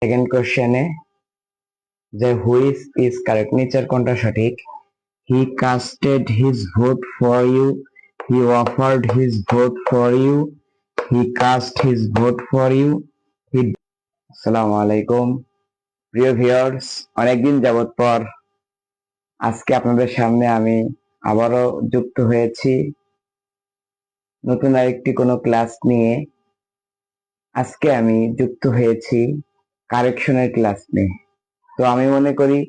Second কোশ্চেনে যে which is correct, নিচের কোনটা সঠিক? He casted his vote for you, he offered his vote for you, he cast his vote for you, he. আসসালামু আলাইকুম প্রিয় ভিউয়ার্স, অনেকদিন যাবত পর আজকে আপনাদের সামনে আমি আবারও যুক্ত হয়েছি নতুন আরেকটি কোনো ক্লাস নিয়ে। আজকে আমি যুক্ত হয়েছি কারেকশনের ক্লাস নিয়ে। তো আমি মনে করি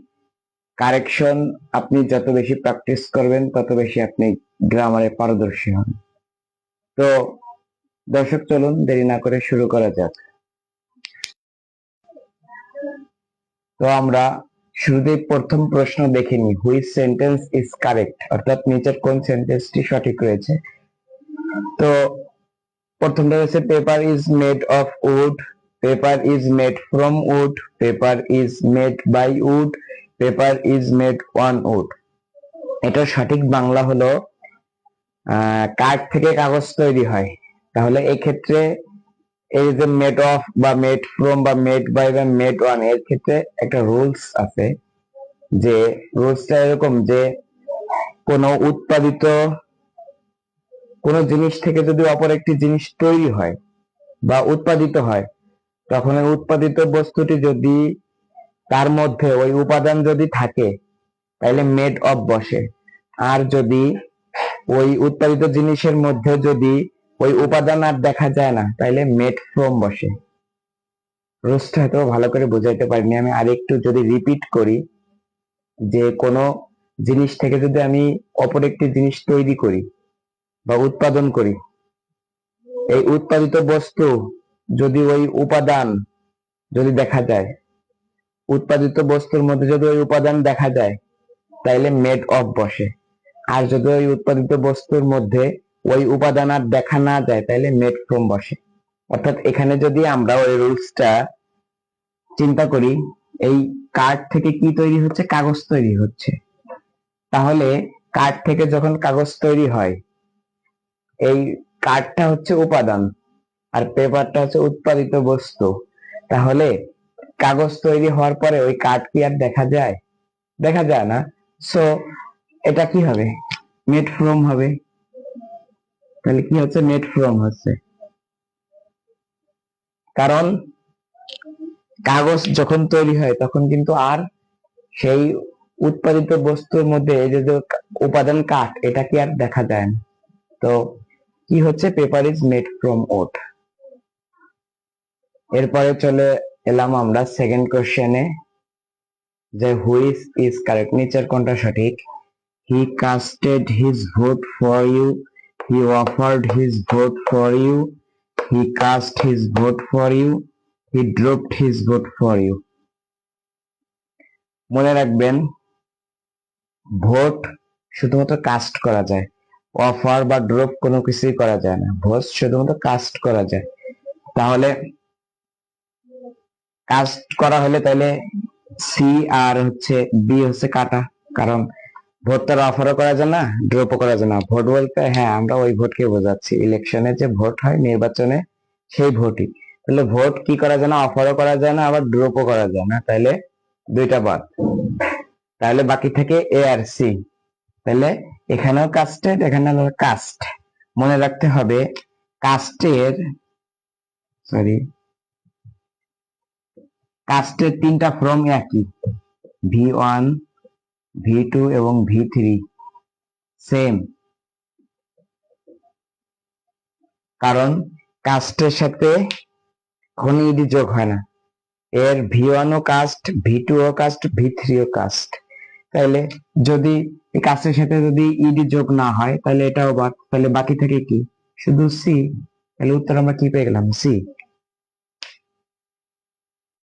কারেকশন আপনি যত বেশি প্র্যাকটিস করবেন তত বেশি আপনি গ্রামারে পারদর্শী হন। তো দর্শক, চলুন দেরি না করে শুরু করা যাক। তো আমরা শুরুতেই প্রথম প্রশ্ন দেখে নিই, হুইচ সেন্টেন্স ইজ কারেক্ট, অর্থাৎ নিচের কোন সেন্টেন্সটি সঠিক রয়েছে। তো প্রথমটা রয়েছে paper is made of wood, paper is made from wood, paper is made by wood, paper is made on wood. এটার সঠিক বাংলা হলো কাঠ থেকে কাগজ তৈরি হয়। তাহলে এই ক্ষেত্রে এই যে মেড অফ বা মেড ফ্রম বা মেড বাই বা মেড অন, এর ক্ষেত্রে একটা রুলস আছে। যে রুলসটা এরকম যে কোনো উৎপাদিত কোনো জিনিস থেকে যদি অপর একটি জিনিস তৈরি হয় বা উৎপাদিত হয়, তখন ওই উৎপাদিত বস্তুটি যদি তার মধ্যে ওই উপাদান যদি থাকে তাহলে মেড অফ বসে। আর যদি ওই উৎপাদিত জিনিসের মধ্যে যদি ওই উপাদান আর দেখা যায় না, তাহলে মেড ফ্রম বসে। রোজটা হয়তো ভালো করে বুঝাইতে পারিনি, আমি আরেকটু যদি রিপিট করি, যে কোনো জিনিস থেকে যদি আমি অপর একটি জিনিস তৈরি করি বা উৎপাদন করি, এই উৎপাদিত বস্তু যদি ওই উপাদান যদি দেখা যায়, উৎপাদিত বস্তুর মধ্যে যদি ওই উপাদান দেখা যায় তাইলে মেড অফ বসে। আর যদি ওই উৎপাদিত বস্তুর মধ্যে ওই উপাদান আর দেখা না যায় তাইলে মেড ফ্রম বসে। অর্থাৎ এখানে যদি আমরা ওই রুলসটা চিন্তা করি, এই কাঠ থেকে কি তৈরি হচ্ছে? কাগজ তৈরি হচ্ছে। তাহলে কাঠ থেকে যখন কাগজ তৈরি হয়, এই কাঠটা হচ্ছে উপাদান আর পেপারটা হচ্ছে উৎপাদিত বস্তু। তাহলে কাগজ তৈরি হওয়ার পরে ওই কাঠ কি আর দেখা যায়? দেখা যায় না। সো এটা কি হবে? মেড ফ্রম হবে। তাহলে কি হচ্ছে? মেড ফ্রম হচ্ছে। কারণ কাগজ যখন তৈরি হয় তখন কিন্তু আর সেই উৎপাদিত বস্তুর মধ্যে এই যে উপাদান কাঠ, এটা কি আর দেখা যায় না। তো কি হচ্ছে? Paper is made from would. এরপরে চলে এলাম আমরা সেকেন্ড কোশ্চেনে, যে হুইচ ইজ কারেক্ট, নিচের কোনটা সঠিক? He casted his vote for you, he offered his vote for you, he cast his vote for you, he dropped his vote for you. মনে রাখবেন, ভোট শুধুমাত্র কাস্ট করা যায়, অফার বা ড্রপ কোনো কিছুই করা যায় না। ভোট শুধুমাত্র কাস্ট করা যায়। তাহলে কাস্ট করা হলে তাহলে সি আর হচ্ছে বি হচ্ছে কাটা। কারণ ভোট তার অফারও করা যায় না, ড্রপও করা যায় না। ভোট বলতে হ্যাঁ আমরা ওই ভোটকে বোঝাচ্ছি, ইলেকশনে যে ভোট হয় নির্বাচনে, সেই ভোটই। তাহলে ভোট কি করা যায় না? অফারও করা যায় না, আবার ড্রপও করা যায় না। তাহলে দুইটা বাদ। তাহলে বাকি থাকে এ আর সি। তাহলে এখানেও কাস্টেড, এখানে কাস্ট। মনে রাখতে হবে কাস্টের কাস্টের তিনটা ফর্ম একই, V1, V2 এবং V3 সেম। কারণ কাস্টের সাথে কোনো ইডি যোগ হয় না। এর V1 ও কাস্ট, V2 ও কাস্ট, V3 ও কাস্ট। তাহলে যদি এই কাস্টের সাথে যদি ইডি যোগ না হয় তাহলে এটাও বাদ। তাহলে বাকি থাকে কি? শুধু সি। তাহলে উত্তর আমরা কি পেয়ে গেলাম? সি।